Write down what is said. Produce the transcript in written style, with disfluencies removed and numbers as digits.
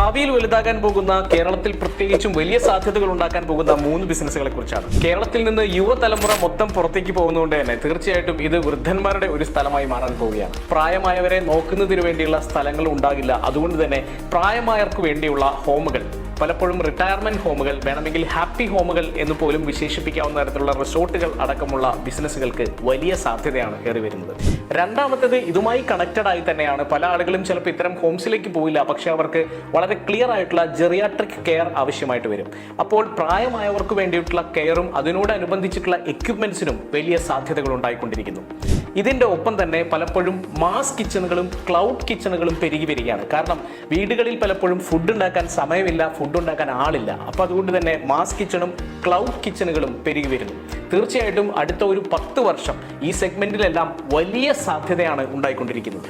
ഭാവിയിൽ വലുതാകാൻ പോകുന്ന കേരളത്തിൽ പ്രത്യേകിച്ചും വലിയ സാധ്യതകൾ ഉണ്ടാക്കാൻ പോകുന്ന 3 ബിസിനസ്സുകളെ കുറിച്ചാണ്. കേരളത്തിൽ നിന്ന് യുവതലമുറ മൊത്തം പുറത്തേക്ക് പോകുന്നതുകൊണ്ട് തന്നെ തീർച്ചയായിട്ടും ഇത് വൃദ്ധന്മാരുടെ ഒരു സ്ഥലമായി മാറാൻ പോവുകയാണ്. പ്രായമായവരെ നോക്കുന്നതിന് വേണ്ടിയുള്ള സ്ഥലങ്ങൾ ഉണ്ടാകില്ല. അതുകൊണ്ട് തന്നെ പ്രായമായവർക്ക് വേണ്ടിയുള്ള ഹോമുകൾ, പലപ്പോഴും റിട്ടയർമെന്റ് ഹോമുകൾ, വേണമെങ്കിൽ ഹാപ്പി ഹോമുകൾ എന്ന് പോലും വിശേഷിപ്പിക്കാവുന്ന തരത്തിലുള്ള റിസോർട്ടുകൾ അടക്കമുള്ള ബിസിനസ്സുകൾക്ക് വലിയ സാധ്യതയാണ് കയറി വരുന്നത്. രണ്ടാമത്തേത് ഇതുമായി കണക്റ്റഡ് ആയി തന്നെയാണ്. പല ആളുകളും ചിലപ്പോൾ ഇത്തരം ഹോംസിലേക്ക് പോയില്ല, പക്ഷേ അവർക്ക് വളരെ ക്ലിയർ ആയിട്ടുള്ള ജെറിയാട്രിക് കെയർ ആവശ്യമായിട്ട് വരും. അപ്പോൾ പ്രായമായവർക്ക് വേണ്ടിയിട്ടുള്ള കെയറും അതിനോടനുബന്ധിച്ചിട്ടുള്ള എക്യുപ്മെന്റ്സിനും വലിയ സാധ്യതകൾ ഉണ്ടായിക്കൊണ്ടിരിക്കുന്നു. ഇതിൻ്റെ ഒപ്പം തന്നെ പലപ്പോഴും മാസ് കിച്ചണുകളും ക്ലൗഡ് കിച്ചണുകളും പെരുകി വരികയാണ്. കാരണം വീടുകളിൽ പലപ്പോഴും ഫുഡ് ഉണ്ടാക്കാൻ സമയമില്ല, ഫുഡ് ഉണ്ടാക്കാൻ ആളില്ല. അപ്പോൾ അതുകൊണ്ട് തന്നെ മാസ് കിച്ചണും ക്ലൗഡ് കിച്ചണുകളും പെരുകി വരുന്നു. തീർച്ചയായിട്ടും അടുത്ത ഒരു 10 വർഷം ഈ സെഗ്മെന്റിലെല്ലാം വലിയ സാധ്യതയാണ് ഉണ്ടായിക്കൊണ്ടിരിക്കുന്നത്.